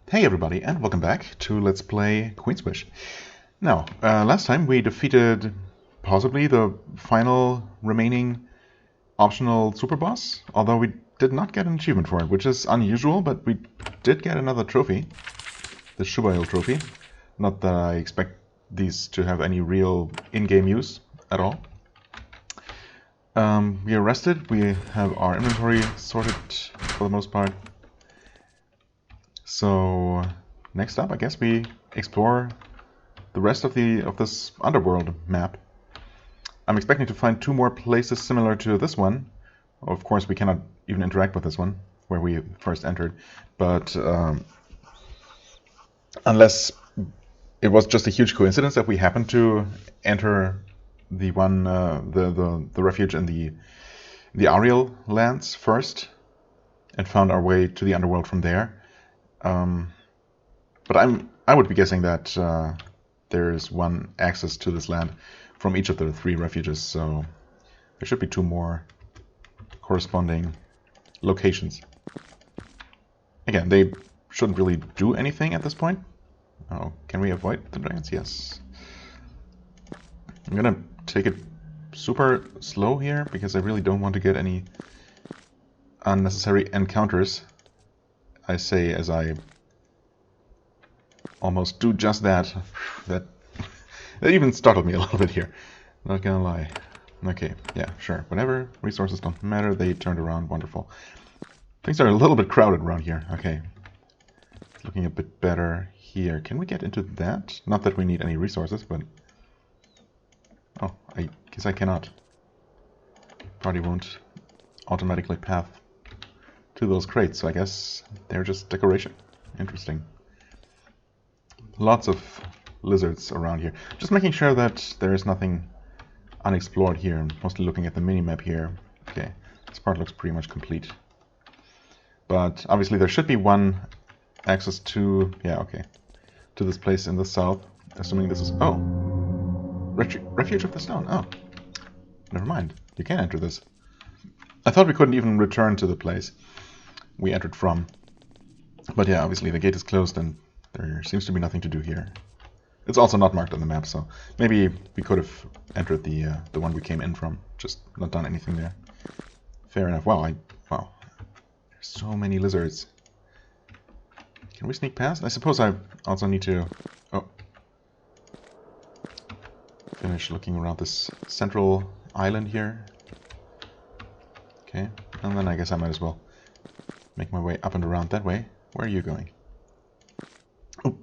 Hey everybody, and welcome back to Let's Play Queenswish. Now, last time we defeated possibly the final remaining optional super boss, although we did not get an achievement for it, which is unusual, but we did get another trophy, the Shubail trophy. Not that I expect these to have any real in-game use at all. We are rested, we have our inventory sorted for the most part. So next up, I guess we explore the rest of this underworld map. I'm expecting to find 2 more places similar to this one. Of course, we cannot even interact with this one where we first entered, but unless it was just a huge coincidence that we happened to enter the one the refuge in the Ariel lands first and found our way to the underworld from there. But I would be guessing that there's one access to this land from each of the 3 refuges, so there should be 2 more corresponding locations. Again, they shouldn't really do anything at this point. Oh, can we avoid the dragons? Yes. I'm gonna take it super slow here because I really don't want to get any unnecessary encounters. I say as I almost do just that. That even startled me a little bit here. Not gonna lie. Okay, yeah, sure. Whatever. Resources don't matter. They turned around. Wonderful. Things are a little bit crowded around here. Okay. Looking a bit better here. Can we get into that? Not that we need any resources, but... Oh, I guess I cannot. Party won't automatically path to those crates, so I guess they're just decoration. Interesting. Lots of lizards around here. Just making sure that there is nothing unexplored here. I'm mostly looking at the minimap here. Okay, this part looks pretty much complete. But obviously there should be one access to... yeah, okay. To this place in the south. Assuming this is... oh! Refuge of the Stone. Oh. Never mind. You can enter this. I thought we couldn't even return to the place we entered from. But yeah, obviously the gate is closed and there seems to be nothing to do here. It's also not marked on the map, so maybe we could have entered the one we came in from, just not done anything there. Fair enough. Wow, wow. There's so many lizards. Can we sneak past? I suppose I also need to finish looking around this central island here. Okay, and then I guess I might as well make my way up and around that way. Where are you going? Oh,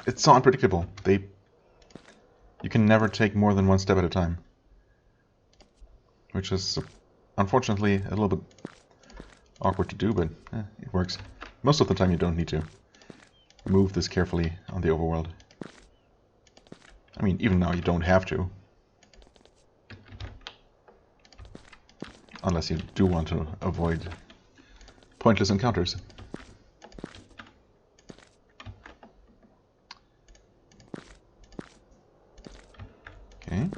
it's so unpredictable. You can never take more than 1 step at a time. Which is, unfortunately, a little bit awkward to do, but it works. Most of the time you don't need to move this carefully on the overworld. I mean, even now you don't have to. Unless you do want to avoid pointless encounters. Okay.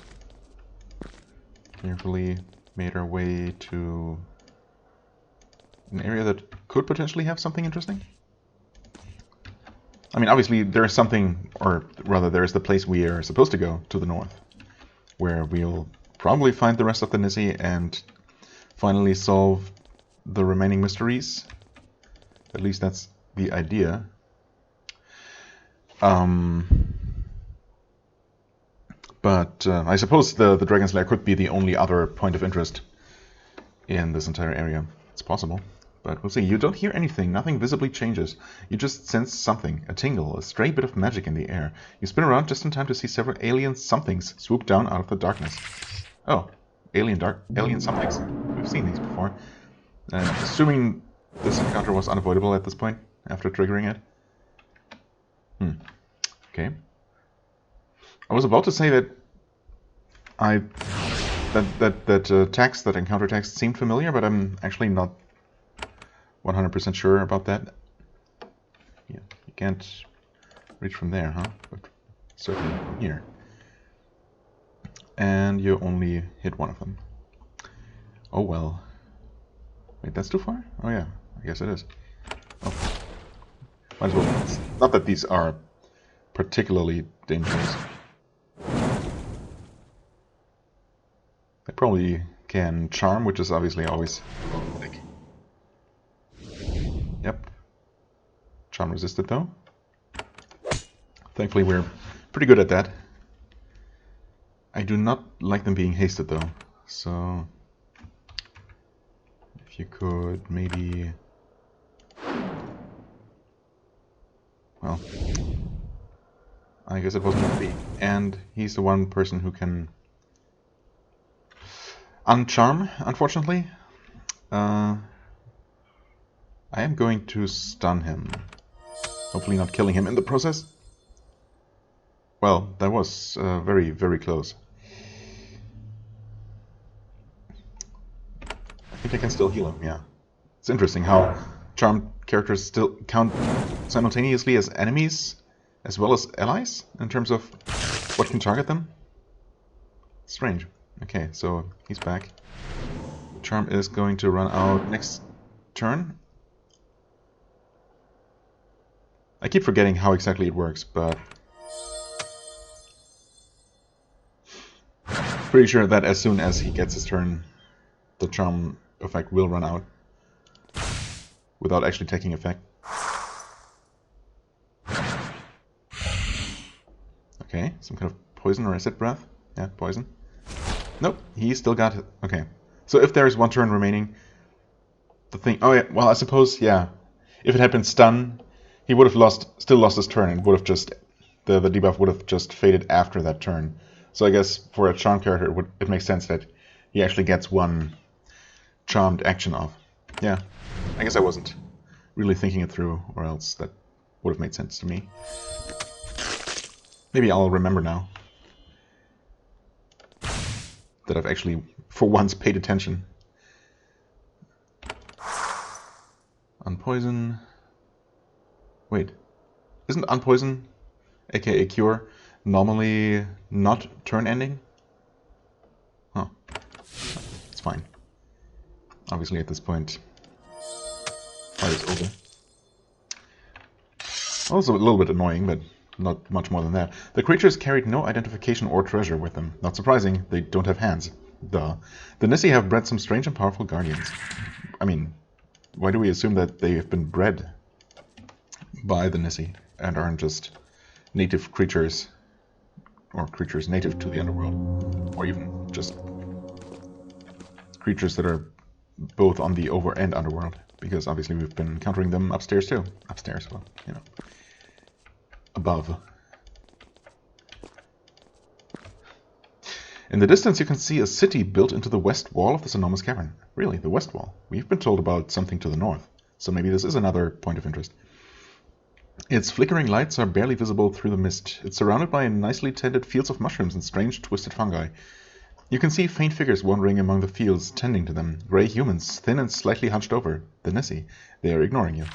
Carefully made our way to an area that could potentially have something interesting. I mean, obviously there is something, or rather there is the place we are supposed to go to the north, where we'll probably find the rest of the Nisse and finally solve the remaining mysteries. At least that's the idea. But I suppose the Dragon's Lair could be the only other point of interest in this entire area. It's possible, but we'll see. You don't hear anything. Nothing visibly changes. You just sense something, a tingle, a stray bit of magic in the air. You spin around just in time to see several alien somethings swoop down out of the darkness. Oh, alien somethings. We've seen these before. Assuming this encounter was unavoidable at this point, after triggering it. Okay. I was about to say that that encounter text seemed familiar, but I'm actually not 100% sure about that. Yeah, you can't reach from there, huh? But certainly from here. And you only hit one of them. Oh well. Wait, that's too far? Oh yeah, I guess it is. Oh. Might as well. It's not that these are particularly dangerous. They probably can charm, which is obviously always like. Yep. Charm resisted though. Thankfully we're pretty good at that. I do not like them being hasted though, so if you could maybe, well, I guess it wasn't meant to be. And he's the one person who can uncharm, unfortunately. I am going to stun him, hopefully not killing him in the process. Well, that was very, very close. I think I can still heal him, yeah. It's interesting how charmed characters still count simultaneously as enemies as well as allies in terms of what can target them. Strange. Okay, so he's back. Charm is going to run out next turn. I keep forgetting how exactly it works, but pretty sure that as soon as he gets his turn, the charm effect will run out without actually taking effect. Okay, some kind of poison or acid breath. Yeah, poison. Nope, he still got it. Okay, so if there is one turn remaining, the thing. Oh yeah, well I suppose yeah. If it had been stun, he would have still lost his turn, and would have just the debuff would have just faded after that turn. So I guess for a charmed character, it makes sense that he actually gets one charmed action off. Yeah, I guess I wasn't really thinking it through, or else that would have made sense to me. Maybe I'll remember now that I've actually, for once, paid attention. Unpoison. Wait, isn't unpoison, aka cure, normally not turn ending? Oh, it's fine. Obviously at this point, fight is over. Also a little bit annoying, but not much more than that. The creatures carried no identification or treasure with them. Not surprising, they don't have hands. Duh. The Nisse have bred some strange and powerful guardians. I mean, why do we assume that they have been bred by the Nisse and aren't just native creatures, or creatures native to the underworld, or even just creatures that are both on the over and underworld, because obviously we've been encountering them upstairs too. Upstairs, well, you know, above. In the distance you can see a city built into the west wall of this enormous cavern. Really, the west wall. We've been told about something to the north, so maybe this is another point of interest. Its flickering lights are barely visible through the mist. It's surrounded by nicely tended fields of mushrooms and strange twisted fungi. You can see faint figures wandering among the fields, tending to them. Grey humans, thin and slightly hunched over. The Nisse. They are ignoring you.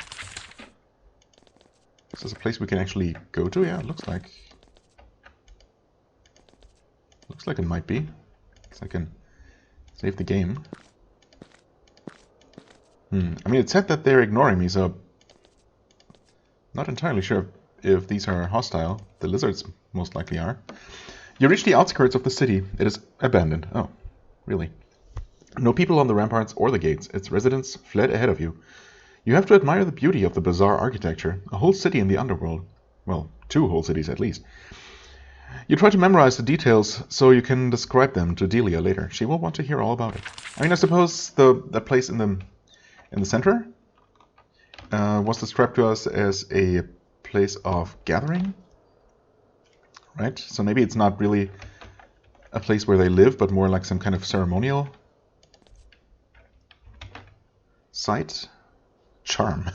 Is this a place we can actually go to? Yeah, it looks like. Looks like it might be. Guess I can save the game. I mean, it said that they're ignoring me, so not entirely sure if these are hostile. The lizards most likely are. You reach the outskirts of the city. It is abandoned. Oh, really? No people on the ramparts or the gates. Its residents fled ahead of you. You have to admire the beauty of the bizarre architecture. A whole city in the underworld. Well, 2 whole cities at least. You try to memorize the details so you can describe them to Delia later. She will want to hear all about it. I mean, I suppose that place in the center was described to us as a place of gathering, right? So maybe it's not really a place where they live, but more like some kind of ceremonial site. Charm.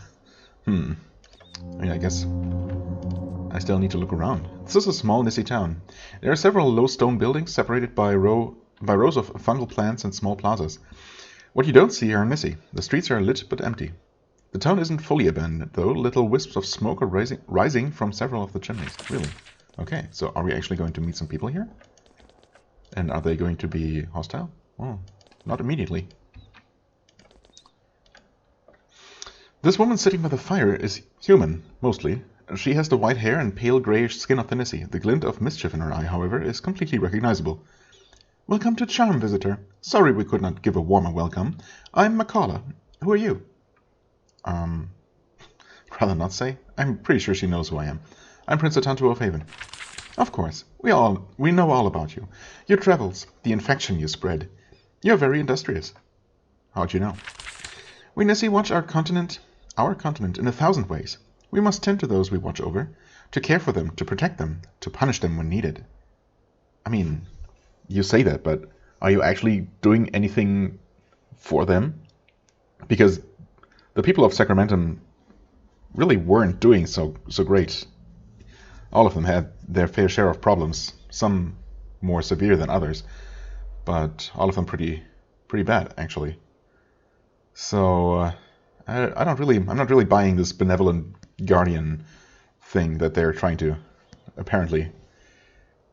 I mean, I guess I still need to look around. This is a small Nisse town. There are several low stone buildings separated by rows of fungal plants and small plazas. What you don't see are Nisse. The streets are lit but empty. The town isn't fully abandoned, though. Little wisps of smoke are rising from several of the chimneys. Really? Okay, so are we actually going to meet some people here? And are they going to be hostile? Well, not immediately. This woman sitting by the fire is human, mostly. She has the white hair and pale greyish skin of the Nisse. The glint of mischief in her eye, however, is completely recognizable. Welcome to Charm, visitor. Sorry we could not give a warmer welcome. I'm Macaulay. Who are you? Rather not say. I'm pretty sure she knows who I am. I'm Prince Atantuo of Haven. Of course. We know all about you. Your travels, the infection you spread. You're very industrious. How'd you know? We Nisse watch our continent in 1,000 ways. We must tend to those we watch over, to care for them, to protect them, to punish them when needed. I mean, you say that, but are you actually doing anything for them? Because the people of Sacramentum really weren't doing so great. All of them had their fair share of problems, some more severe than others, but all of them pretty bad, actually. So I'm not really buying this benevolent guardian thing that they're trying to apparently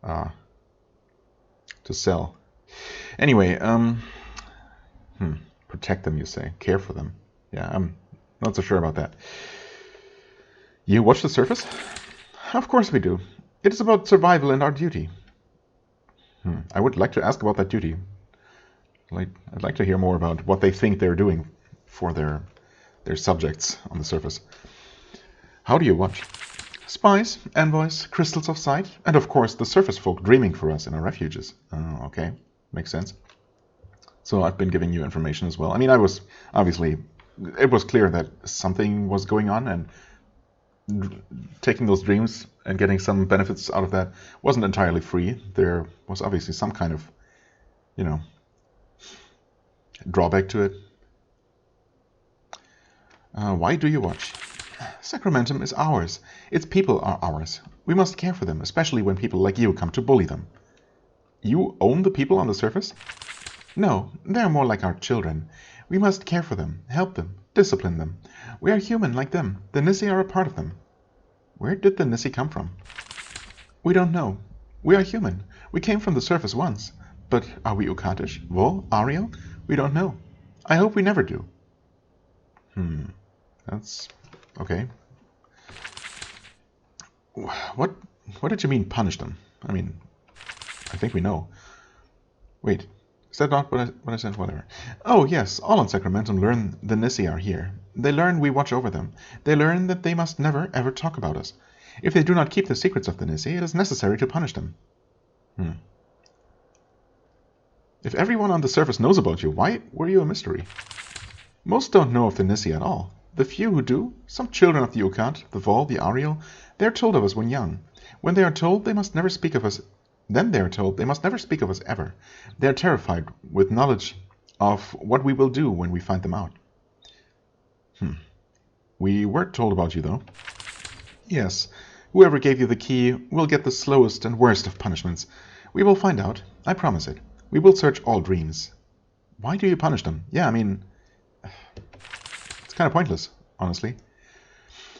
to sell. Anyway, protect them, you say, care for them. Yeah, I'm not so sure about that. You watch the surface? Of course we do. It is about survival and our duty. I would like to ask about that duty. I'd like to hear more about what they think they're doing for their subjects on the surface. How do you watch? Spies, envoys, crystals of sight, and of course the surface folk dreaming for us in our refuges. Oh, okay, makes sense. So I've been giving you information as well. I mean, it was clear that something was going on, and taking those dreams and getting some benefits out of that wasn't entirely free. There was obviously some kind of, drawback to it. Why do you watch? Sacramentum is ours. Its people are ours. We must care for them, especially when people like you come to bully them. You own the people on the surface? No, they are more like our children. We must care for them, help them, discipline them. We are human like them. The Nisse are a part of them. Where did the Nisse come from? We don't know. We are human. We came from the surface once. But are we Ukatish, Vol, Ariel? We don't know. I hope we never do. That's okay. What did you mean punish them? I mean, I think we know. Wait, is that not what I said? Whatever. Oh yes, all on Sacramentum learn the Nisse are here. They learn we watch over them. They learn that they must never ever talk about us. If they do not keep the secrets of the Nisse, it is necessary to punish them. If everyone on the surface knows about you, why were you a mystery? Most don't know of the Nisse at all. The few who do, some children of the Ukat, the Vol, the Ariel, they are told of us when young. When they are told they must never speak of us, then they are told they must never speak of us ever. They are terrified with knowledge of what we will do when we find them out. We weren't told about you, though. Yes, whoever gave you the key will get the slowest and worst of punishments. We will find out, I promise it. We will search all dreams. Why do you punish them? Yeah, I mean, it's kind of pointless, honestly.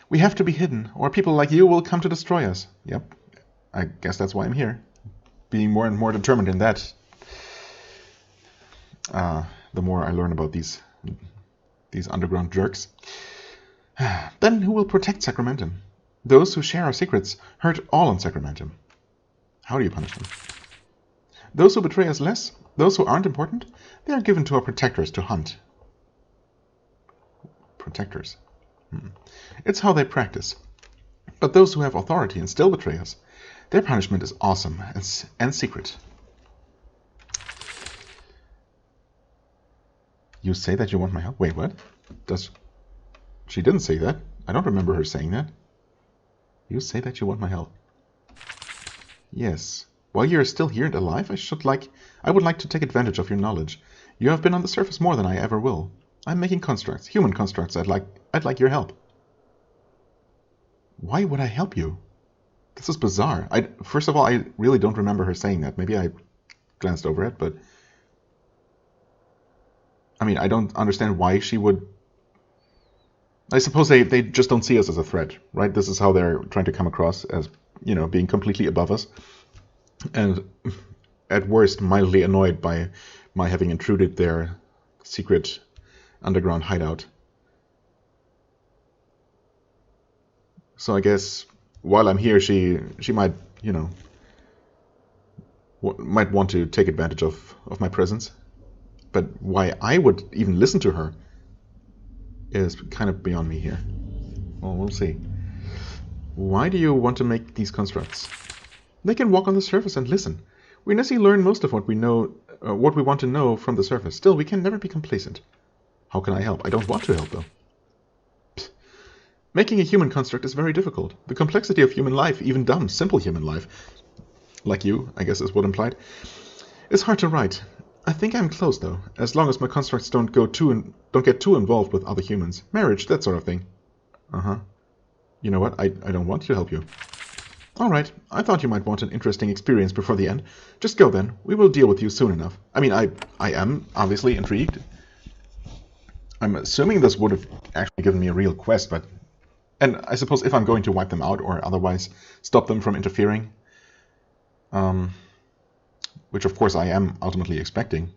We have to be hidden, or people like you will come to destroy us. Yep, I guess that's why I'm here. Being more and more determined in that. The more I learn about these underground jerks. Then who will protect Sacramentum? Those who share our secrets hurt all on Sacramentum. How do you punish them? Those who betray us less, those who aren't important, they are given to our protectors to hunt. Protectors. It's how they practice. But those who have authority and still betray us, their punishment is awesome and secret. You say that you want my help? Wait, what? She didn't say that. I don't remember her saying that. You say that you want my help. Yes. While you are still here and alive, I would like to take advantage of your knowledge. You have been on the surface more than I ever will. I'm making constructs, human constructs. I'd like your help. Why would I help you? This is bizarre. First of all, I really don't remember her saying that. Maybe I glanced over it, but I mean, I don't understand why she would. I suppose they just don't see us as a threat, right? This is how they're trying to come across, as, being completely above us. And at worst, mildly annoyed by my having intruded their secret underground hideout. So I guess while I'm here, she might, might want to take advantage of my presence. But why I would even listen to her is kind of beyond me here. Well, we'll see. Why do you want to make these constructs? They can walk on the surface and listen. We Nisse learn most of what we know, what we want to know from the surface. Still, we can never be complacent. How can I help? I don't want to help, though. Psst. Making a human construct is very difficult. The complexity of human life, even dumb, simple human life, like you, I guess is what implied, is hard to write. I think I'm close, though, as long as my constructs don't get too involved with other humans. Marriage, that sort of thing. Uh-huh. You know what? I don't want to help you. All right. I thought you might want an interesting experience before the end. Just go then. We will deal with you soon enough. I mean, I am obviously intrigued. I'm assuming this would have actually given me a real quest, but... And I suppose if I'm going to wipe them out or otherwise stop them from interfering, which of course I am ultimately expecting,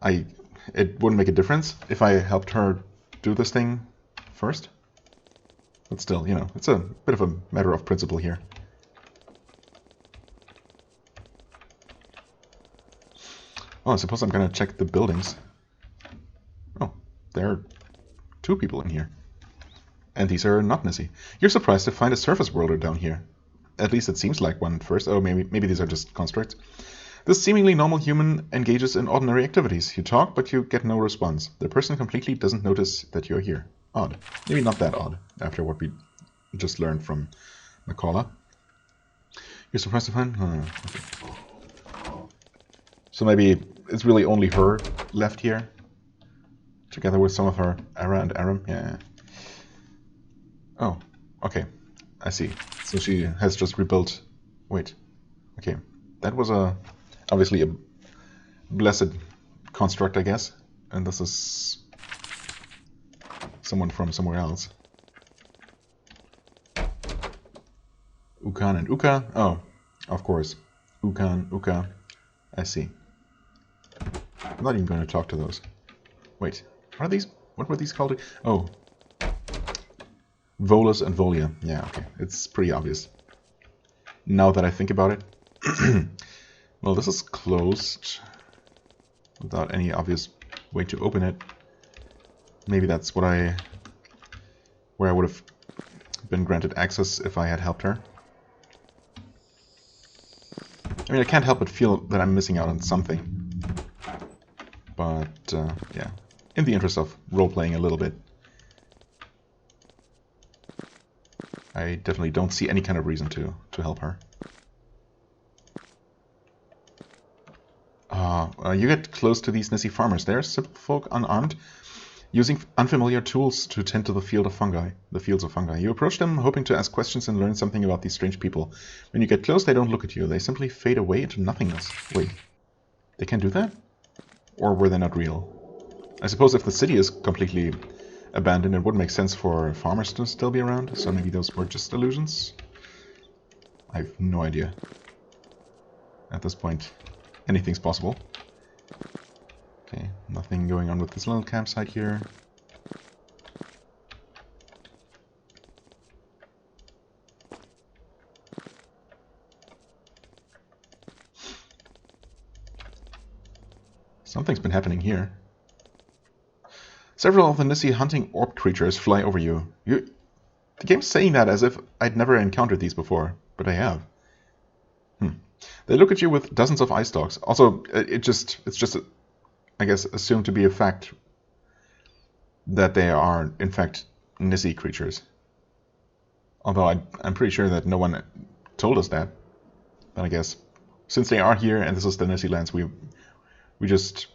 it wouldn't make a difference if I helped her do this thing first. But still, it's a bit of a matter of principle here. Oh, I suppose I'm going to check the buildings. Oh, there are 2 people in here. And these are not Nisse. You're surprised to find a surface worlder down here. At least it seems like one at first. Oh, maybe these are just constructs. This seemingly normal human engages in ordinary activities. You talk, but you get no response. The person completely doesn't notice that you're here. Odd. Maybe not that odd, after what we just learned from Macaulay. You're surprised to find? Okay. So maybe it's really only her left here, together with some of her Ara and Aram. Yeah. Oh, okay. I see. So she has just rebuilt... Wait. Okay. That was obviously a blessed construct, I guess. And this is... someone from somewhere else. Ukan and Uka. Oh, of course. Ukan, Uka. I see. I'm not even going to talk to those. Wait, what are these? What were these called? Oh. Volus and Volia. Yeah, okay. It's pretty obvious. Now that I think about it. Well, this is closed. Without any obvious way to open it. Maybe that's where I would have been granted access if I had helped her. I mean, I can't help but feel that I'm missing out on something. But, yeah. In the interest of role-playing a little bit, I definitely don't see any kind of reason to help her. You get close to these Nisse farmers. They're simple folk, unarmed, using unfamiliar tools to tend to the fields of fungi. You approach them, hoping to ask questions and learn something about these strange people. When you get close, they don't look at you. They simply fade away into nothingness. Wait, they can do that? Or were they not real? I suppose if the city is completely abandoned, it would make sense for farmers to still be around, so maybe those were just illusions? I have no idea. At this point, anything's possible. Okay, nothing going on with this little campsite here. Something's been happening here. Several of the Nisse hunting orb creatures fly over you. The game's saying that as if I'd never encountered these before, but I have. They look at you with dozens of eye stalks. Also, it's just I guess, assumed to be a fact that they are, in fact, Nisse creatures. Although I'm pretty sure that no one told us that. But I guess, since they are here and this is the Nisse lands, we just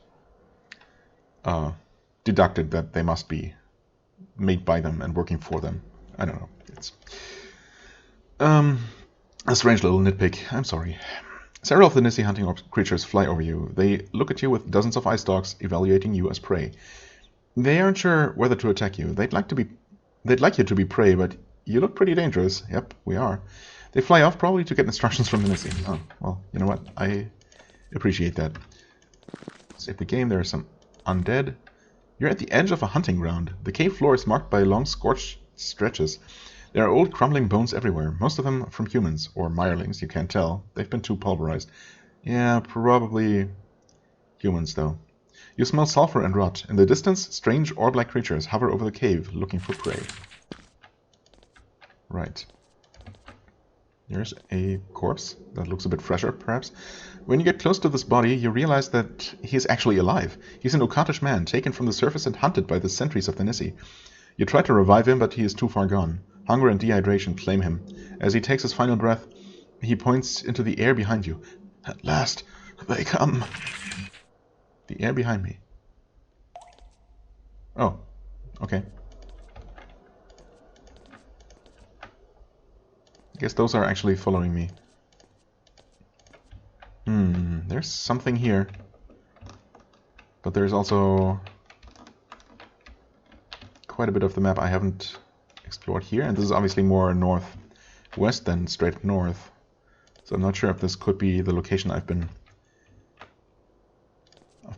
deducted that they must be made by them and working for them. I don't know. It's a strange little nitpick. I'm sorry. Several of the Nisse hunting creatures fly over you. They look at you with dozens of eye stalks, evaluating you as prey. They aren't sure whether to attack you. They'd like you to be prey, but you look pretty dangerous. Yep, we are. They fly off probably to get instructions from the Nisse. Oh, well, you know what? I appreciate that. Save the game. There are some undead. You're at the edge of a hunting ground. The cave floor is marked by long scorched stretches. There are old crumbling bones everywhere, most of them from humans, or mirelings, you can't tell. They've been too pulverized. Yeah, probably humans, though. You smell sulfur and rot. In the distance, strange orb-like creatures hover over the cave, looking for prey. Right. There's a corpse that looks a bit fresher, perhaps. When you get close to this body, you realize that he is actually alive. He's an Ukatish man, taken from the surface and hunted by the sentries of the Nisse. You try to revive him, but he is too far gone. Hunger and dehydration claim him. As he takes his final breath, he points into the air behind you. At last, they come. The air behind me. Oh, okay. I guess those are actually following me. There's something here. But there's also quite a bit of the map I haven't explored here. And this is obviously more northwest than straight north. So I'm not sure if this could be the location I've been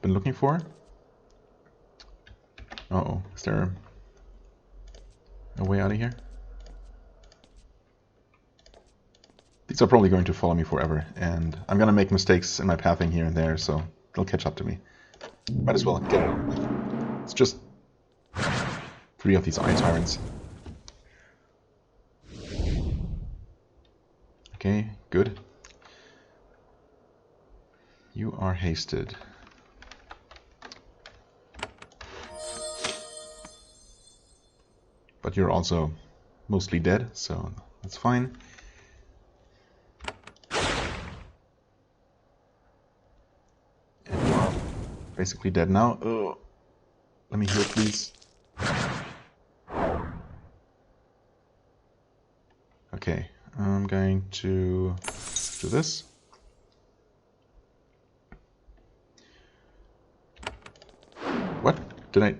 looking for. Uh-oh, is there a way out of here? These are probably going to follow me forever, and I'm gonna make mistakes in my pathing here and there, so they'll catch up to me. Might as well get it over with. It's just 3 of these eye tyrants. Okay, good. You are hasted. But you're also mostly dead, so that's fine. And you are basically dead now. Oh, let me heal, please. Okay, I'm going to do this. What? Did I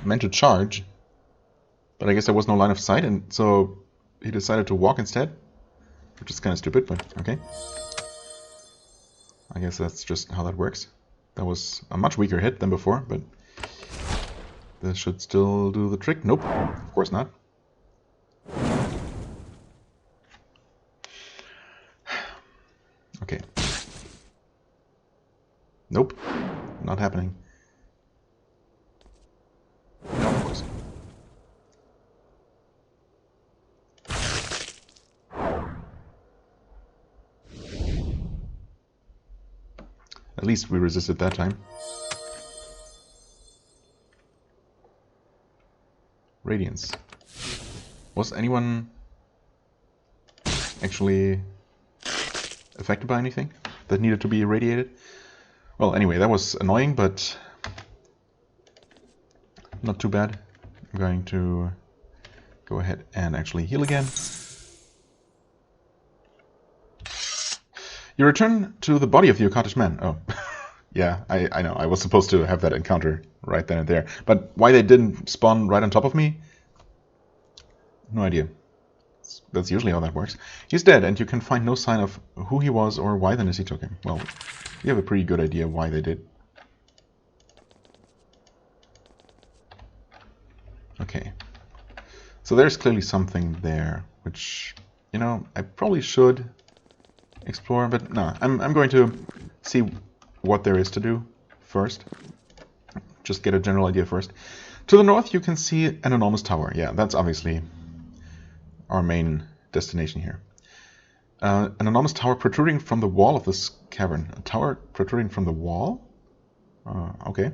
meant to charge, but I guess there was no line of sight, and so he decided to walk instead, which is kind of stupid, but okay. I guess that's just how that works. That was a much weaker hit than before, but this should still do the trick. Nope, of course not. Okay. Nope, not happening. No, of course. At least we resisted that time. Radiance. Was anyone actually affected by anything that needed to be irradiated? Well, anyway, that was annoying, but not too bad. I'm going to go ahead and actually heal again. You return to the body of the Ukatish man. Oh, yeah, I know. I was supposed to have that encounter right then and there. But why they didn't spawn right on top of me? No idea. That's usually how that works. He's dead, and you can find no sign of who he was or why the Nisse took him. Well, you have a pretty good idea why they did. Okay. So there's clearly something there, which, you know, I probably should explore, but no, I'm going to see what there is to do first. Just get a general idea first. To the north you can see an enormous tower. Yeah, that's obviously our main destination here. An enormous tower protruding from the wall of this cavern. A tower protruding from the wall? Okay.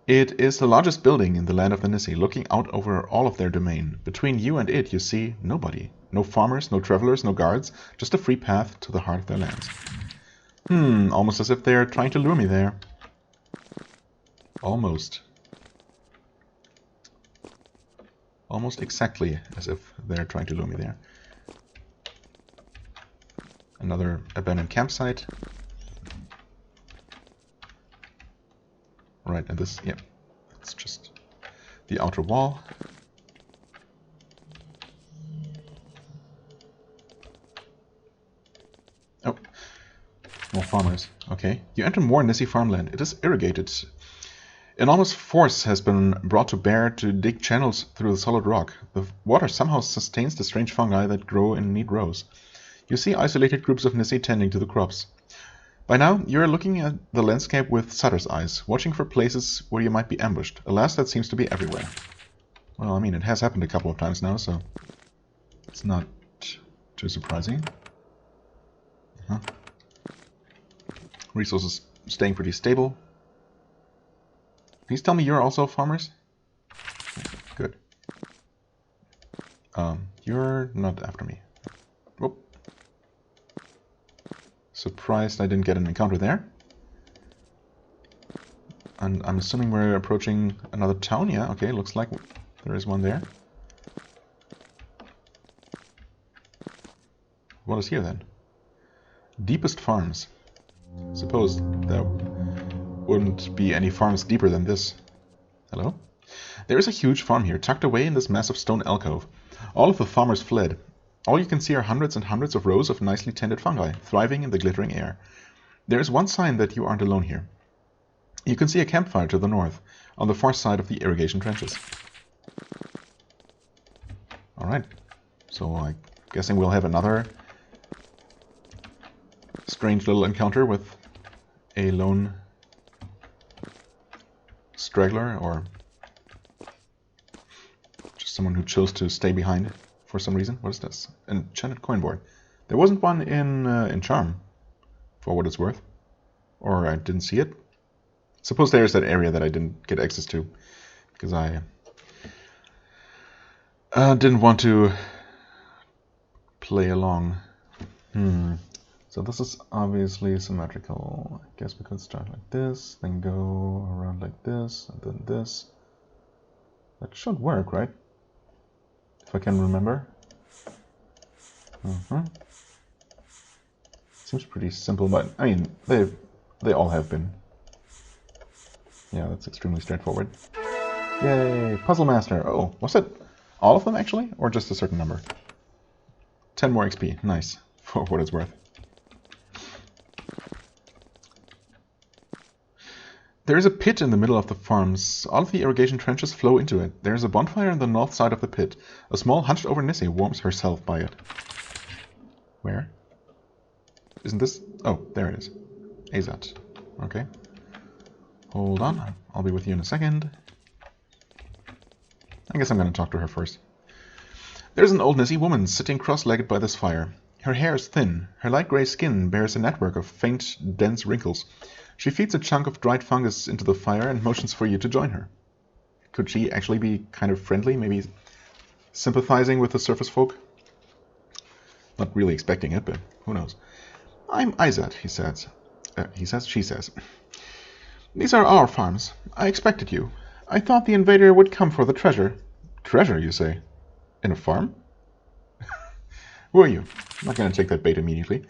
It is the largest building in the land of the Nisse, looking out over all of their domain. Between you and it you see nobody. No farmers, no travelers, no guards, just a free path to the heart of their lands. Almost as if they're trying to lure me there. Almost. Almost exactly as if they're trying to lure me there. Another abandoned campsite. Right, and this, yep, it's just the outer wall. Oh, more farmers. Okay, you enter more Nisse farmland. It is irrigated. Enormous force has been brought to bear to dig channels through the solid rock. The water somehow sustains the strange fungi that grow in neat rows. You see isolated groups of Nisse tending to the crops. By now, you are looking at the landscape with Sutter's eyes, watching for places where you might be ambushed. Alas, that seems to be everywhere. Well, I mean, it has happened a couple of times now, so it's not too surprising. Resources staying pretty stable. Please tell me you're also farmers? Good. You're not after me. Whoop. Surprised I didn't get an encounter there. And I'm assuming we're approaching another town. Yeah, okay, looks like there is one there. What is here then? Deepest farms. Suppose there wouldn't be any farms deeper than this. Hello? There is a huge farm here, tucked away in this massive stone alcove. All of the farmers fled. All you can see are hundreds and hundreds of rows of nicely tended fungi, thriving in the glittering air. There is one sign that you aren't alone here. You can see a campfire to the north, on the far side of the irrigation trenches. Alright, so I'm guessing we'll have another strange little encounter with a lone straggler, or just someone who chose to stay behind for some reason. What is this? An enchanted coin board. There wasn't one in Charm, for what it's worth. Or I didn't see it. Suppose there's that area that I didn't get access to, because I didn't want to play along. So this is obviously symmetrical. I guess we could start like this, then go around like this, and then this. That should work, right? If I can remember. Seems pretty simple, but I mean, they all have been. Yeah, that's extremely straightforward. Yay! Puzzle Master! Oh, was it all of them actually? Or just a certain number? 10 more XP. Nice. For what it's worth. There is a pit in the middle of the farms. All of the irrigation trenches flow into it. There is a bonfire on the north side of the pit. A small hunched-over Nisse warms herself by it. Where? Isn't this... Oh, there it is. Azat. Okay. Hold on. I'll be with you in a second. I guess I'm going to talk to her first. There's an old Nisse woman sitting cross-legged by this fire. Her hair is thin. Her light grey skin bears a network of faint, dense wrinkles. She feeds a chunk of dried fungus into the fire and motions for you to join her. Could she actually be kind of friendly, maybe sympathizing with the surface folk? Not really expecting it, but who knows. I'm Izat, she says. These are our farms. I expected you. I thought the invader would come for the treasure. Treasure, you say? In a farm? Who are you? I'm not going to take that bait immediately.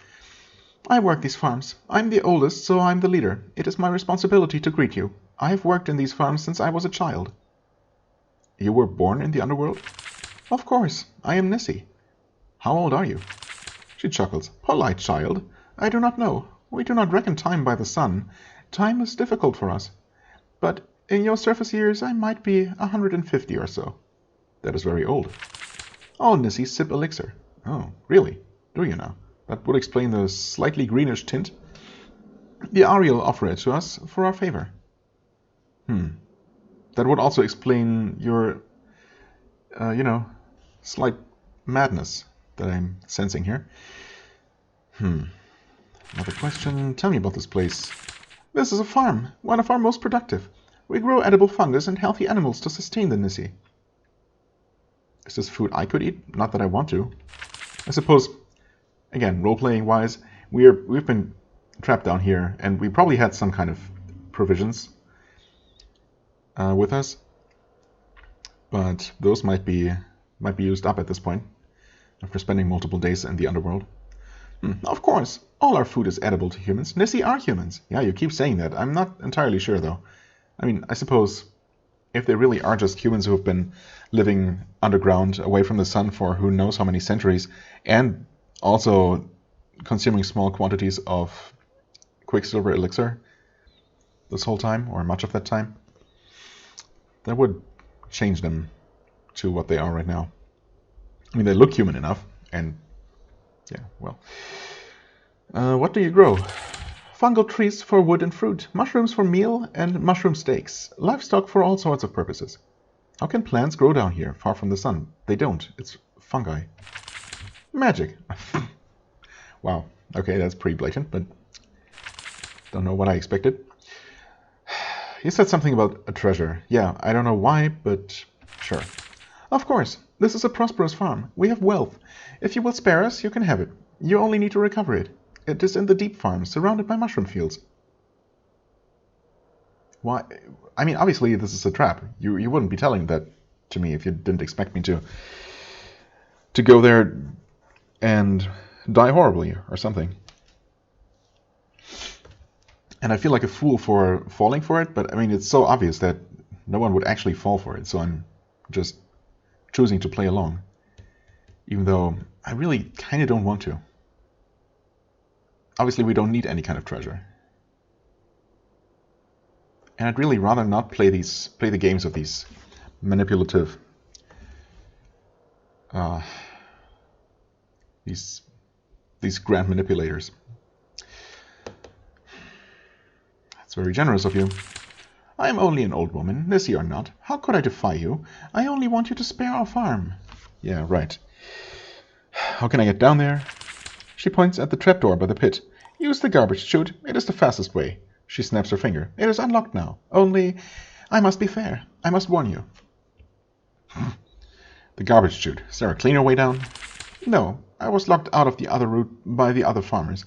I work these farms. I'm the oldest, so I'm the leader. It is my responsibility to greet you. I have worked in these farms since I was a child. You were born in the underworld? Of course. I am Nisse. How old are you? She chuckles. Polite child. I do not know. We do not reckon time by the sun. Time is difficult for us. But in your surface years, I might be 150 or so. That is very old. All Nisse sip elixir. Oh, really? Do you now? That would explain the slightly greenish tint. The Ariel offer it to us for our favor. That would also explain your, slight madness that I'm sensing here. Another question. Tell me about this place. This is a farm, one of our most productive. We grow edible fungus and healthy animals to sustain the Nisse. Is this food I could eat? Not that I want to. I suppose, again, role-playing wise, we've been trapped down here, and we probably had some kind of provisions with us, but those might be used up at this point after spending multiple days in the underworld. Of course, all our food is edible to humans. Nisse are humans. Yeah, you keep saying that. I'm not entirely sure, though. I mean, I suppose if they really are just humans who have been living underground, away from the sun for who knows how many centuries, and also consuming small quantities of quicksilver elixir this whole time, or much of that time, that would change them to what they are right now. I mean, they look human enough, and yeah, well. What do you grow? Fungal trees for wood and fruit, mushrooms for meal, and mushroom steaks. Livestock for all sorts of purposes. How can plants grow down here, far from the sun? They don't. It's fungi. Magic. Wow. Okay, that's pretty blatant, but don't know what I expected. You said something about a treasure. Yeah, I don't know why, but sure. Of course. This is a prosperous farm. We have wealth. If you will spare us, you can have it. You only need to recover it. It is in the deep farm, surrounded by mushroom fields. Why? I mean, obviously this is a trap. You wouldn't be telling that to me if you didn't expect me to go there and die horribly or something. And I feel like a fool for falling for it, but I mean, it's so obvious that no one would actually fall for it, so I'm just choosing to play along. Even though I really kind of don't want to. Obviously, we don't need any kind of treasure. And I'd really rather not play the games of these manipulative these grand manipulators. That's very generous of you. I am only an old woman, Nisse or not. How could I defy you? I only want you to spare our farm. Yeah, right. How can I get down there? She points at the trapdoor by the pit. Use the garbage chute. It is the fastest way. She snaps her finger. It is unlocked now. Only, I must be fair. I must warn you. The garbage chute. Is there a cleaner way down? No. I was locked out of the other route by the other farmers.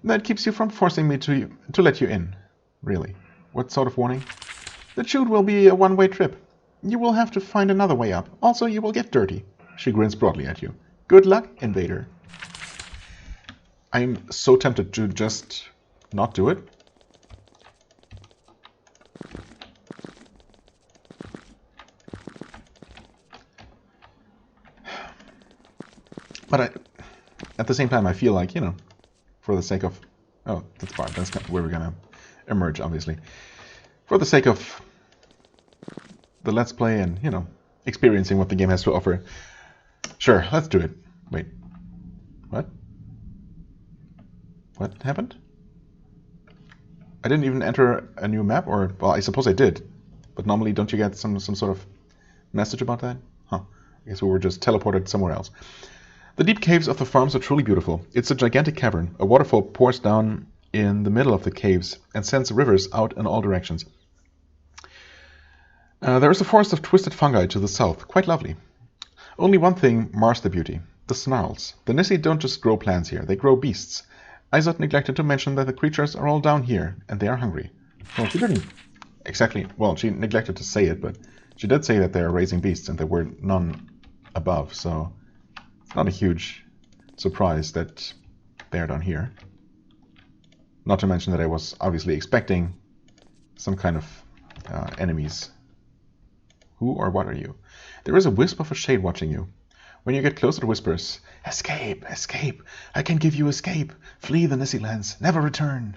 That keeps you from forcing me to let you in. Really? What sort of warning? The chute will be a one-way trip. You will have to find another way up. Also, you will get dirty. She grins broadly at you. Good luck, invader. I'm so tempted to just not do it. But at the same time, I feel like, for the sake of... Oh, that's fine. That's where we're going to emerge, obviously. For the sake of the Let's Play and, experiencing what the game has to offer. Sure, let's do it. Wait. What? What happened? I didn't even enter a new map, or... Well, I suppose I did. But normally, don't you get some sort of message about that? Huh. I guess we were just teleported somewhere else. The deep caves of the farms are truly beautiful. It's a gigantic cavern. A waterfall pours down in the middle of the caves and sends rivers out in all directions. There is a forest of twisted fungi to the south. Quite lovely. Only one thing mars the beauty. The snarls. The Nisse don't just grow plants here. They grow beasts. Izot neglected to mention that the creatures are all down here, and they are hungry. Well, she didn't exactly... Well, she neglected to say it, but she did say that they are raising beasts, and there were none above, so... It's not a huge surprise that they're down here. Not to mention that I was obviously expecting some kind of enemies. Who or what are you? There is a wisp of a shade watching you. When you get closer, it whispers, "Escape, escape! I can give you escape! Flee the Nisse lands, never return!"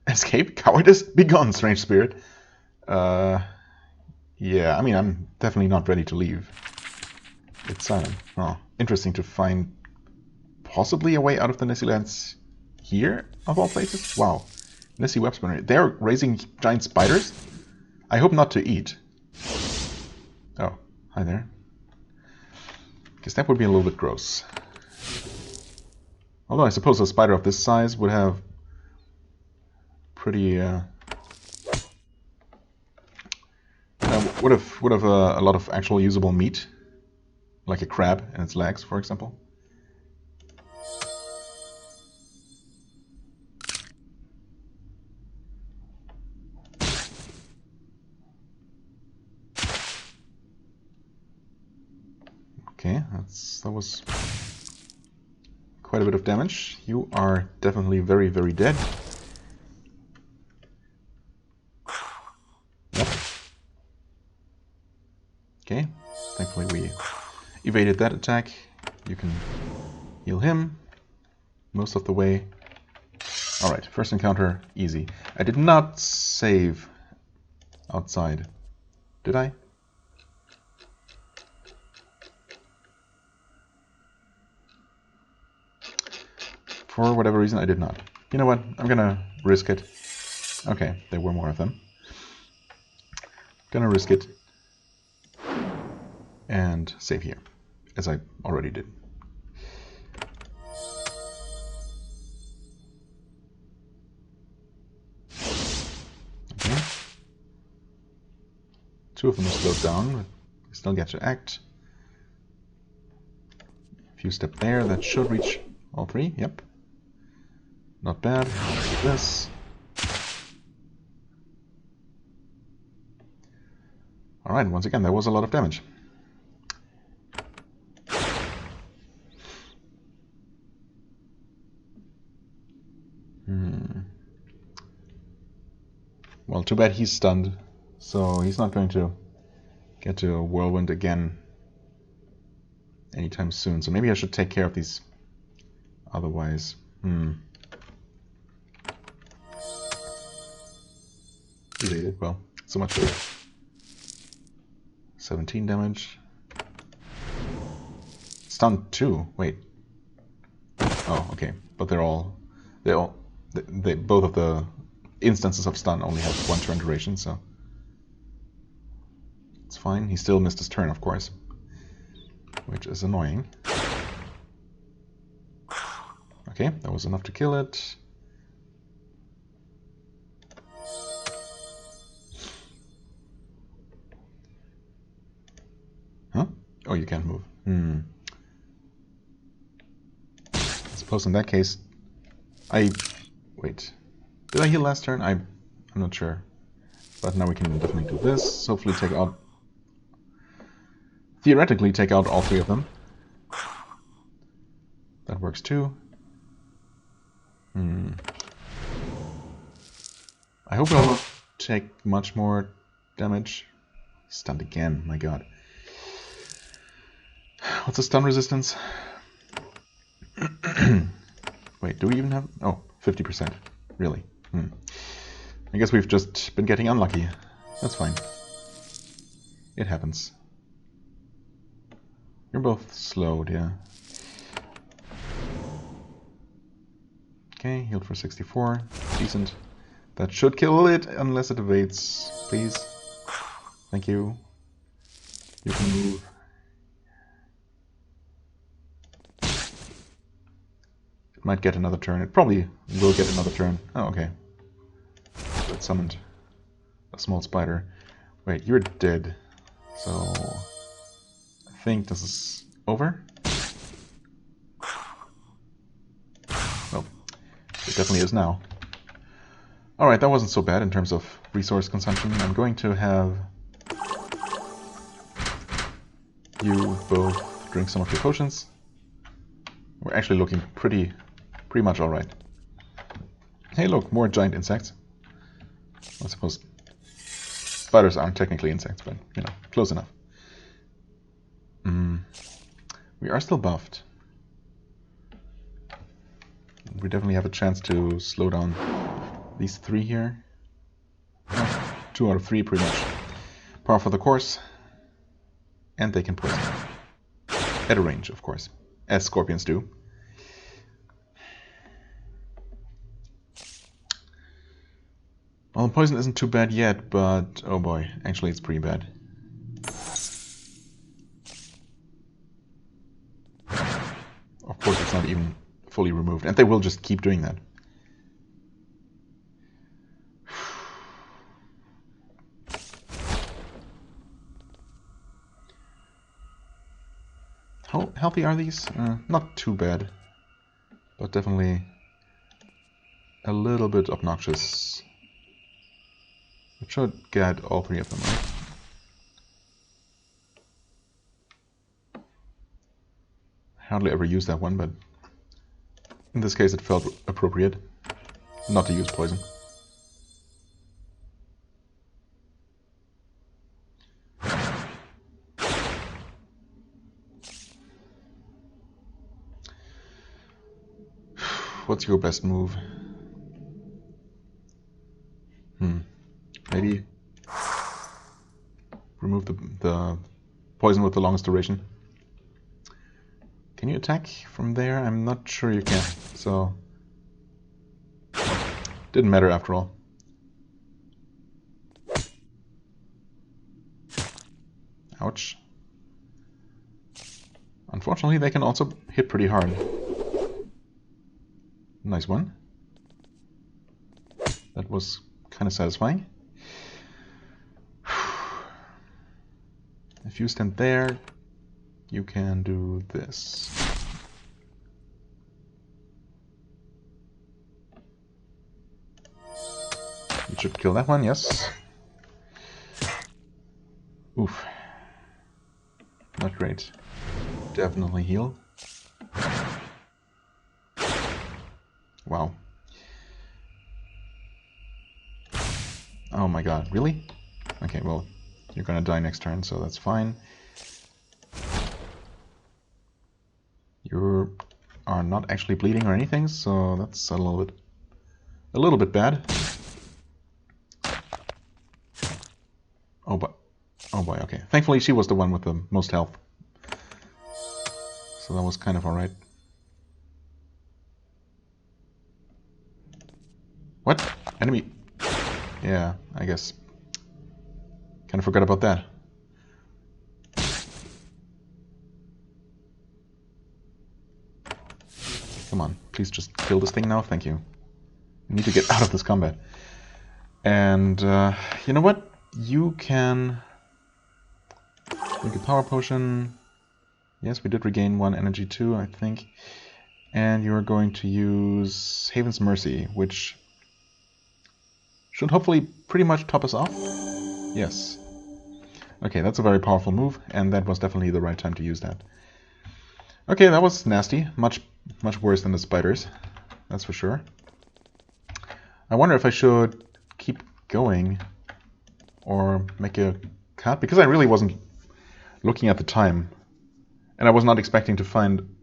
Escape? Cowardice? Begone, strange spirit! Yeah, I mean, I'm definitely not ready to leave. It's silent. Oh, interesting to find possibly a way out of the Nisse lands here, of all places. Wow. Nisse web spinner. They're raising giant spiders? I hope not to eat. Oh, hi there. Because that would be a little bit gross. Although I suppose a spider of this size would have pretty... would have a lot of actual usable meat. Like a crab and its legs, for example. Okay, that was quite a bit of damage. You are definitely very, very dead. Yep. Okay, thankfully we evaded that attack. You can heal him most of the way. Alright, first encounter, easy. I did not save outside. Did I? For whatever reason, I did not. You know what? I'm gonna risk it. Okay, there were more of them. Gonna risk it. And save here, as I already did. Okay. 2 of them are slowed down, but they still get to act. A few steps there, that should reach all 3, yep. Not bad. Do this. Alright, once again, there was a lot of damage. Well, too bad he's stunned, so he's not going to get to a whirlwind again anytime soon. So maybe I should take care of these otherwise. Evaded. Well, so much for 17 damage. Stunned 2. Wait. Oh, okay. But both of the instances of stun only have 1 turn duration, so it's fine. He still missed his turn, of course, which is annoying. Okay, that was enough to kill it. Huh? Oh, you can't move. I suppose in that case, wait. Did I heal last turn? I'm not sure. But now we can definitely do this. Hopefully theoretically take out all 3 of them. That works too. I hope I won't take much more damage. He's stunned again, my god. What's the stun resistance? Wait, do we even have... Oh, 50%. Really? I guess we've just been getting unlucky. That's fine. It happens. You're both slowed, yeah. Okay, healed for 64. Decent. That should kill it, unless it evades. Please. Thank you. You can move. It might get another turn. It probably will get another turn. Oh, okay. It summoned a small spider. Wait, you're dead. So I think this is over. Well, it definitely is now. Alright, that wasn't so bad in terms of resource consumption. I'm going to have you both drink some of your potions. We're actually looking pretty much alright. Hey look, more giant insects. I suppose spiders aren't technically insects, but, you know, close enough. We are still buffed. We definitely have a chance to slow down these 3 here. 2 out of 3 pretty much. Par for the course. And they can poison. At a range, of course. As scorpions do. Well, the poison isn't too bad yet, but oh boy, actually it's pretty bad. Of course it's not even fully removed, and they will just keep doing that. How healthy are these? Not too bad, but definitely a little bit obnoxious. It should get all 3 of them, right? Hardly ever use that one, but in this case it felt appropriate not to use poison. What's your best move? Maybe poison with the longest duration. Can you attack from there? I'm not sure you can. So didn't matter after all. Ouch. Unfortunately, they can also hit pretty hard. Nice one. That was kind of satisfying. If you stand there, you can do this. You should kill that one, yes. Oof. Not great. Definitely heal. Wow. Oh my god, really? Okay, well, you're gonna die next turn, so that's fine. You are not actually bleeding or anything, so that's a little bit bad. Oh boy, okay. Thankfully she was the one with the most health. So that was kind of alright. What? Enemy? Yeah, I guess. Kind of forgot about that. Come on, please just kill this thing now, thank you. I need to get out of this combat. And, you know what? You can make a power potion. Yes, we did regain 1 energy too, I think. And you're going to use Haven's Mercy, which should hopefully pretty much top us off. Yes. Okay, that's a very powerful move, and that was definitely the right time to use that. Okay, that was nasty. Much worse than the spiders. That's for sure. I wonder if I should keep going or make a cut, because I really wasn't looking at the time. And I was not expecting to find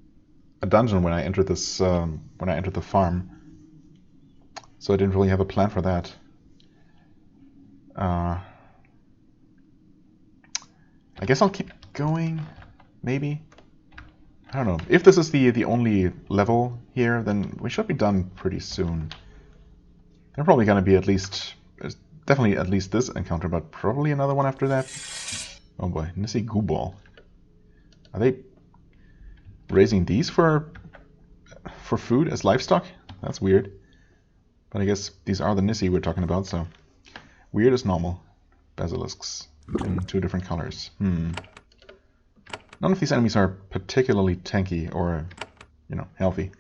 a dungeon when I entered this, when I entered the farm. So I didn't really have a plan for that. I guess I'll keep going, maybe. I don't know. If this is the only level here, then we should be done pretty soon. There's probably going to be at least, definitely at least this encounter, but probably another one after that. Oh boy, Nisse Goo Ball. Are they raising these for food as livestock? That's weird. But I guess these are the Nisse we're talking about, so weird as normal. Basilisks in 2 different colors. None of these enemies are particularly tanky or, you know, healthy.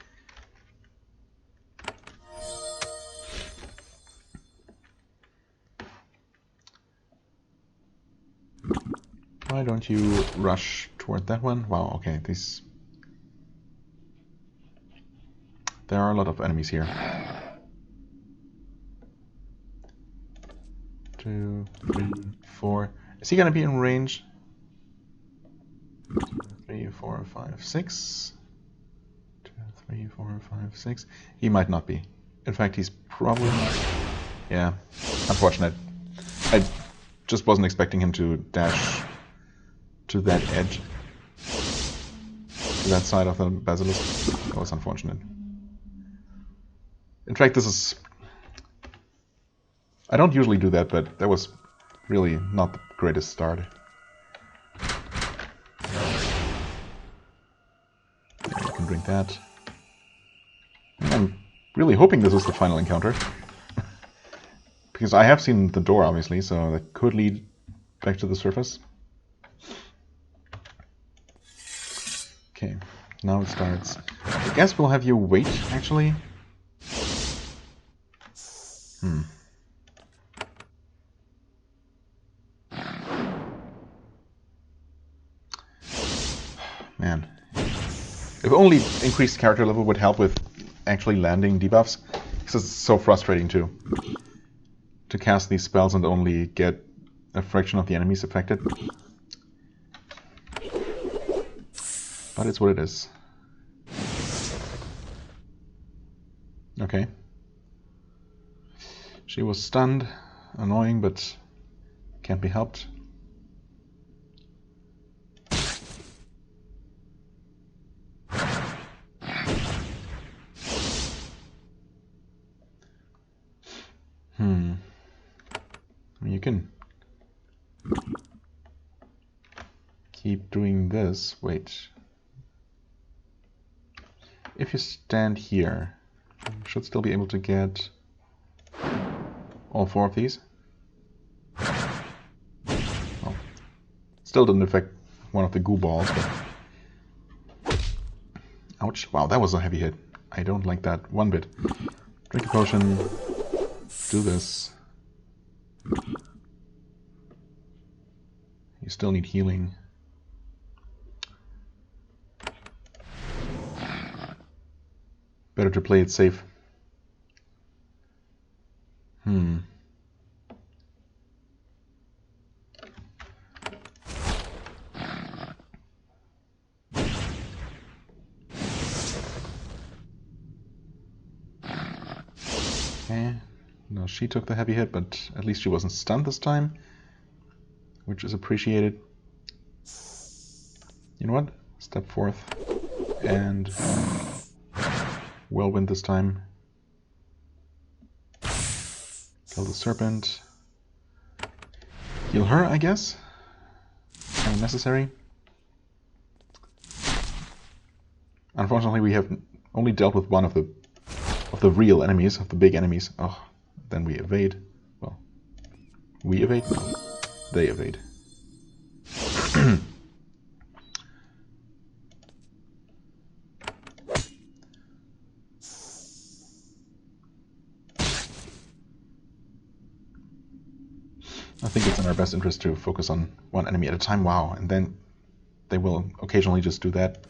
Why don't you rush toward that one? Wow, okay, these... There are a lot of enemies here. 2, 3, 4. Is he gonna be in range? 2, 3, 4, 5, 6. 2, 3, 4, 5, 6. He might not be. In fact, he's probably not. Yeah, unfortunate. I just wasn't expecting him to dash to that edge, to that side of the basilisk. That was unfortunate. In fact, this is... I don't usually do that, but that was really not the greatest start. Yeah, you can drink that. I'm really hoping this is the final encounter. Because I have seen the door, obviously, so that could lead back to the surface. Okay, now it starts. I guess we'll have you wait, actually. Man. If only increased character level would help with actually landing debuffs. Because it's so frustrating too. To cast these spells and only get a fraction of the enemies affected. But it's what it is. Okay. She was stunned. Annoying, but can't be helped. you can keep doing this. Wait. If you stand here, you should still be able to get all 4 of these. Well, still didn't affect one of the goo balls, but... Ouch. Wow, that was a heavy hit. I don't like that one bit. Drink a potion. Do this. You still need healing. Better to play it safe. Okay. No, she took the heavy hit, but at least she wasn't stunned this time, which is appreciated. You know what? Step forth and whirlwind this time. Kill the serpent. Heal her, I guess. Kind of necessary. Unfortunately, we have only dealt with one of the real enemies, of the big enemies. Oh, then we evade. Well, we evade? No, they evade. I think it's in our best interest to focus on one enemy at a time. Wow, and then they will occasionally just do that.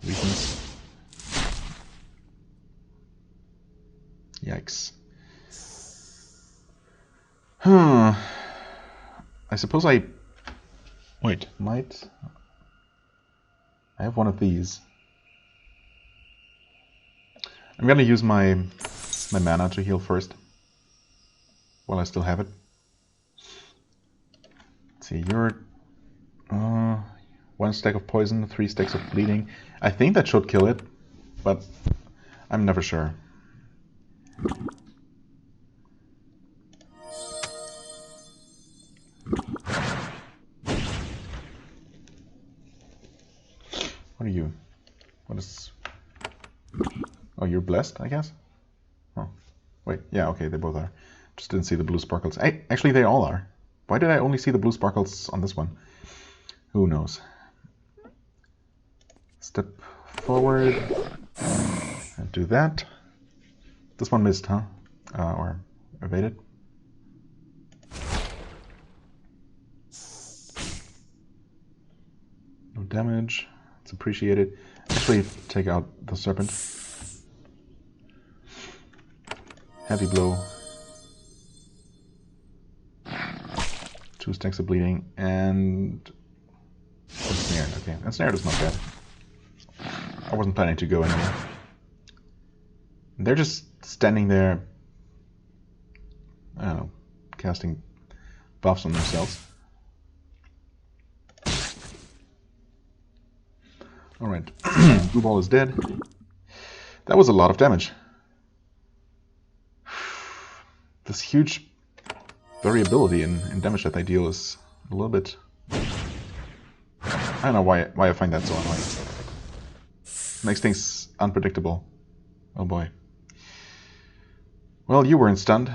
Weakness. Yikes. I suppose I... Wait, might... I have one of these. I'm gonna use my mana to heal first, while I still have it. Let's see, you're 1 stack of poison, 3 stacks of bleeding. I think that should kill it, but I'm never sure. What are you? What is... Oh, you're blessed, I guess? Oh, wait, yeah, okay, they both are. Just didn't see the blue sparkles. Actually, they all are. Why did I only see the blue sparkles on this one? Who knows? Step forward and do that. This one missed, huh? Or evaded. No damage. It's appreciated. Actually, take out the serpent. Heavy blow. 2 stacks of bleeding and ensnared. Okay, ensnared is not bad. I wasn't planning to go anywhere. They're just standing there, I don't know, casting buffs on themselves. Alright, blue ball is dead. That was a lot of damage. This huge variability in damage that they deal is a little bit... I don't know why I find that so annoying. Makes things unpredictable. Oh boy. Well, you weren't stunned,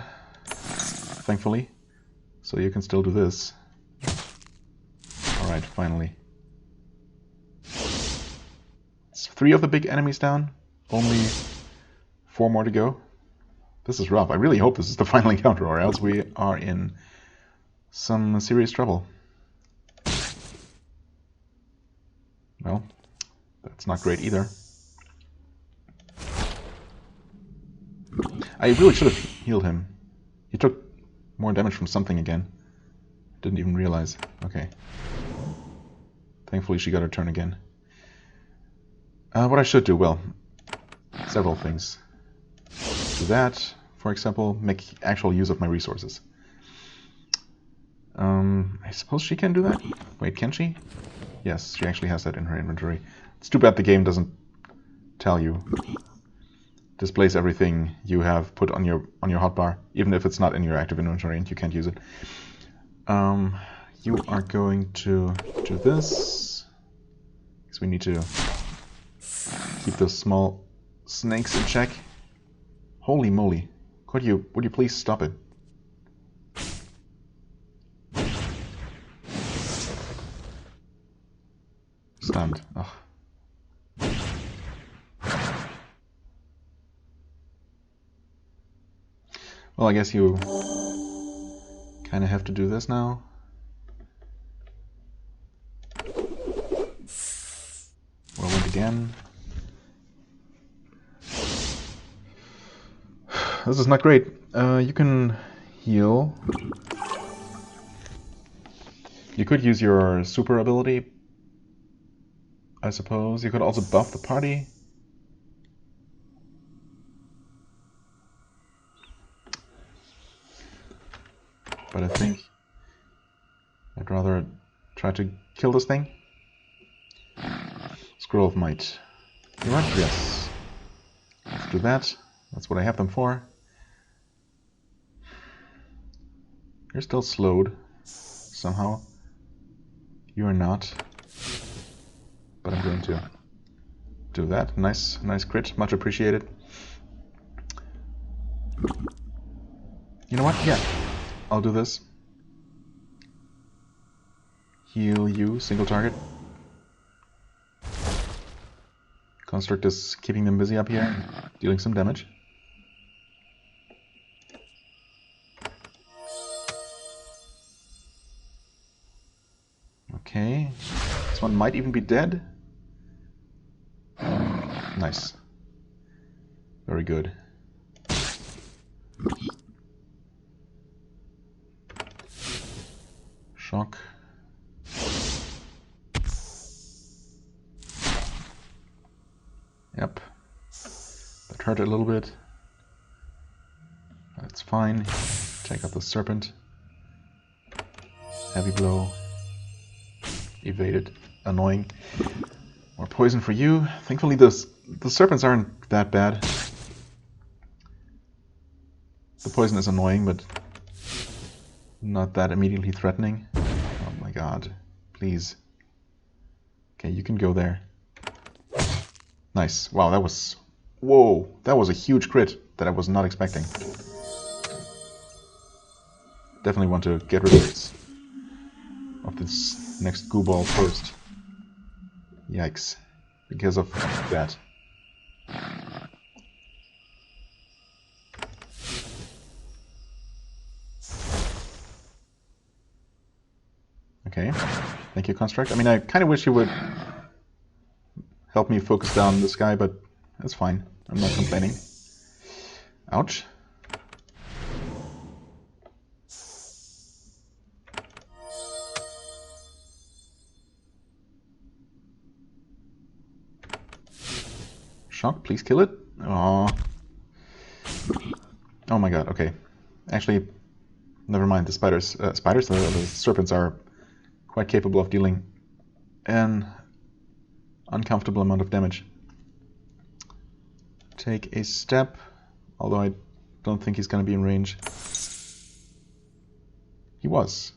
thankfully, so you can still do this. Alright, finally. It's 3 of the big enemies down, only 4 more to go. This is rough. I really hope this is the final encounter, or else we are in some serious trouble. Well, that's not great either. I really should have healed him. He took more damage from something again. Didn't even realize. Okay. Thankfully she got her turn again. What I should do, well, several things. Do that, for example, make actual use of my resources. I suppose she can do that? Wait, can she? Yes, she actually has that in her inventory. It's too bad the game doesn't tell you. displays everything you have put on your hotbar, even if it's not in your active inventory and you can't use it. You are going to do this, because we need to keep those small snakes in check. Holy moly! Would you please stop it? Stunned. Ugh. Well, I guess you kind of have to do this now. Whirlwind again. This is not great. You can heal. You could use your super ability, I suppose. You could also buff the party. But I think I'd rather try to kill this thing. Scroll of Might. You want? Yes. Let's do that. That's what I have them for. You're still slowed somehow. You are not. But I'm going to do that. Nice crit. Much appreciated. You know what? Yeah. I'll do this. Heal you, single target. Construct is keeping them busy up here, dealing some damage. Okay. This one might even be dead. Nice. Very good. Shock. Yep. That hurt a little bit. That's fine. Take out the serpent. Heavy blow. Evaded. Annoying. More poison for you. Thankfully the serpents aren't that bad. The poison is annoying, but not that immediately threatening. Oh my god. Please. Okay, you can go there. Nice. Wow, that was... Whoa! That was a huge crit that I was not expecting. Definitely want to get rid of this next goo ball first. Yikes. Because of that. Okay. Thank you, Construct. I mean, I kind of wish you would help me focus down this guy, but that's fine. I'm not complaining. Ouch. Shock, please kill it. Oh. Oh my god, okay. Actually, never mind. The the serpents are quite capable of dealing an uncomfortable amount of damage. Take a step, although I don't think he's going to be in range. He was.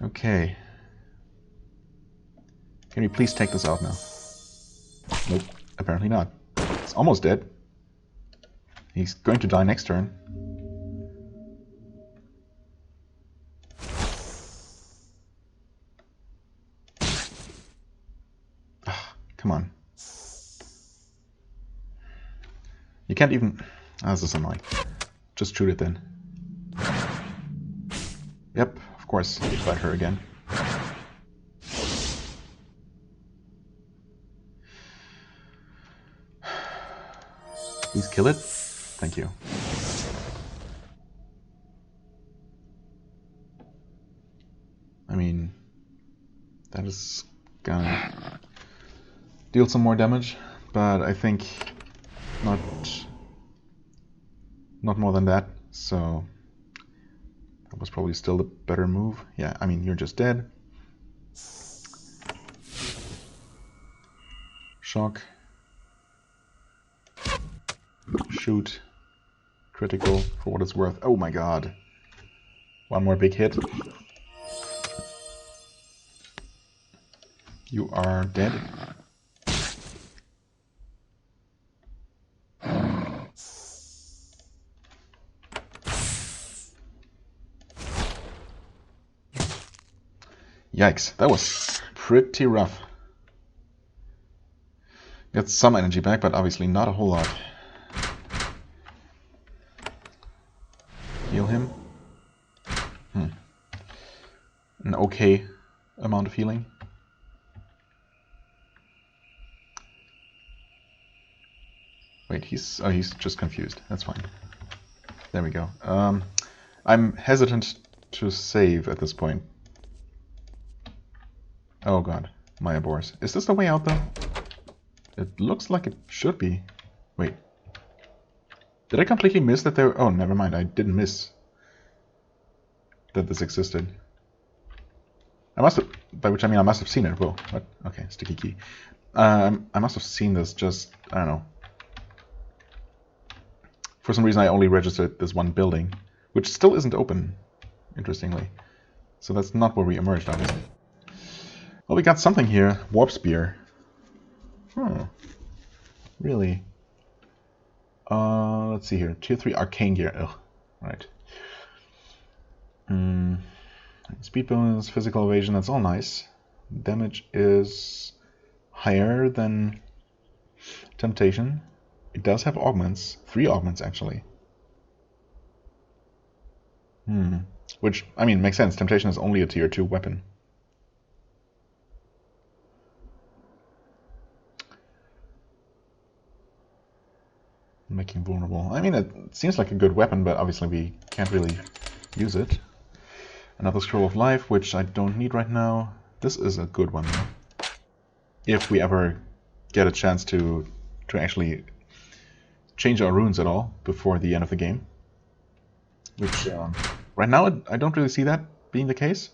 Okay. Can we please take this out now? Nope, apparently not. It's almost dead. He's going to die next turn. Come on. You can't even... Ah, this is annoying. Just shoot it then. Yep, of course. Fight her again. Please kill it. Thank you. I mean... That is gonna deal some more damage, but I think not more than that, so that was probably still the better move. Yeah, I mean, you're just dead. Shock. Shoot. Critical for what it's worth. Oh my god. One more big hit. You are dead. Yikes, that was pretty rough. Got some energy back, but obviously not a whole lot. Heal him. An okay amount of healing. Wait, he's just confused. That's fine. There we go. I'm hesitant to save at this point. Oh god, Maya Boars. Is this the way out though? It looks like it should be. Wait. Did I completely miss that there... Oh, never mind. I didn't miss that this existed. I must have... By which I mean I must have seen it. Whoa. What? Okay, sticky key. I must have seen this just... I don't know. For some reason I only registered this one building, which still isn't open, interestingly. So that's not where we emerged, obviously. Well, we got something here. Warp Spear. Really? Let's see here. Tier 3 Arcane Gear. Ugh. Right. Speed bonus, physical evasion, that's all nice. Damage is higher than Temptation. It does have augments. 3 augments, actually. Which, I mean, makes sense. Temptation is only a tier 2 weapon. Making vulnerable. I mean, it seems like a good weapon, but obviously we can't really use it. Another Scroll of Life, which I don't need right now. This is a good one, though. If we ever get a chance to actually change our runes at all before the end of the game. Which, right now, I don't really see that being the case.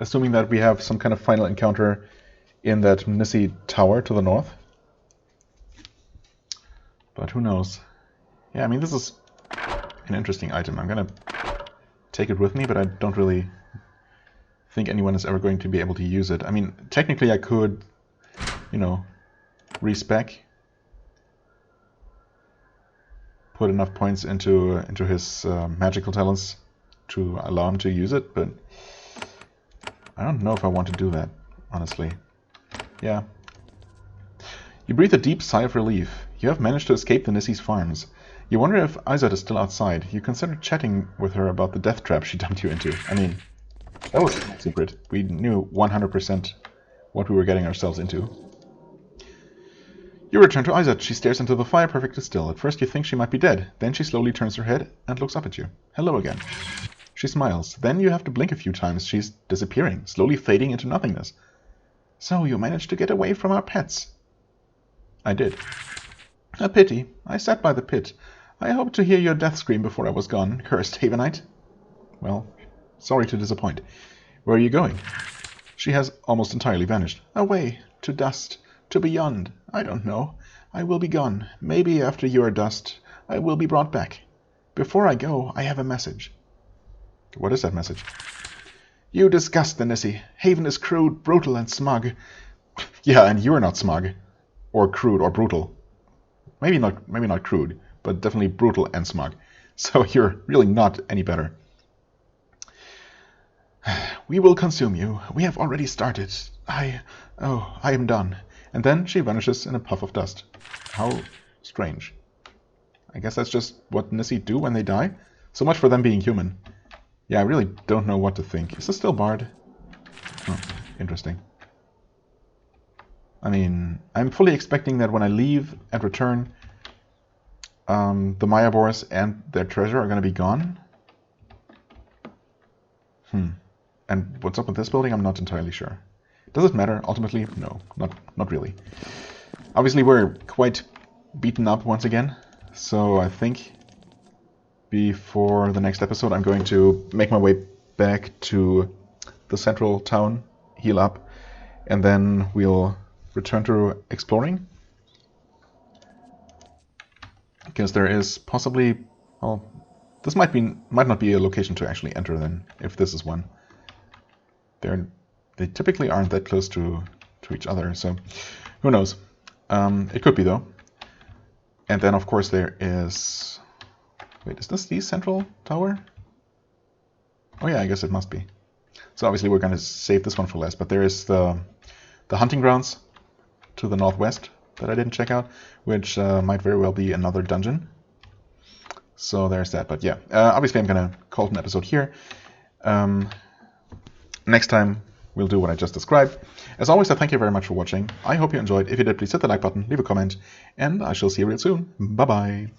Assuming that we have some kind of final encounter in that Nisse tower to the north. But who knows? Yeah, I mean, this is an interesting item. I'm gonna take it with me, but I don't really think anyone is ever going to be able to use it. I mean, technically I could, you know, respec, put enough points into his magical talents to allow him to use it, but I don't know if I want to do that, honestly. Yeah. You breathe a deep sigh of relief. You have managed to escape the Nisse's farms. You wonder if Izat is still outside. You consider chatting with her about the death trap she dumped you into. I mean, that was a secret. We knew 100% what we were getting ourselves into. You return to Izat. She stares into the fire perfectly still. At first you think she might be dead. Then she slowly turns her head and looks up at you. Hello again. She smiles. Then you have to blink a few times. She's disappearing, slowly fading into nothingness. So you managed to get away from our pets. I did. A pity. I sat by the pit. I hoped to hear your death scream before I was gone, cursed Havenite. Well, sorry to disappoint. Where are you going? She has almost entirely vanished. Away, to dust, to beyond. I don't know. I will be gone. Maybe after you are dust, I will be brought back. Before I go, I have a message. What is that message? You disgust the Nisse. Haven is crude, brutal, and smug. Yeah, and you're not smug. Or crude, or brutal. Maybe not crude, but definitely brutal and smug. So you're really not any better. We will consume you. We have already started. I am done. And then she vanishes in a puff of dust. How strange. I guess that's just what Nisse do when they die. So much for them being human. Yeah, I really don't know what to think. Is this still barred? Oh, interesting. I mean, I'm fully expecting that when I leave and return, the Maya Boars and their treasure are going to be gone. And what's up with this building? I'm not entirely sure. Does it matter? Ultimately, no, not really. Obviously, we're quite beaten up once again, so I think before the next episode, I'm going to make my way back to the central town, heal up, and then we'll return to exploring. because there is possibly, well, this might not be a location to actually enter then, if this is one. They typically aren't that close to each other, so who knows. It could be though. And then of course there is, wait, is this the central tower? Oh yeah, I guess it must be. So obviously we're going to save this one for last, but there is the hunting grounds to the northwest that I didn't check out, which might very well be another dungeon. So there's that, but yeah, obviously I'm going to call it an episode here. Next time we'll do what I just described. As always, I thank you very much for watching. I hope you enjoyed. If you did, please hit the like button, leave a comment, and I shall see you real soon. Bye-bye.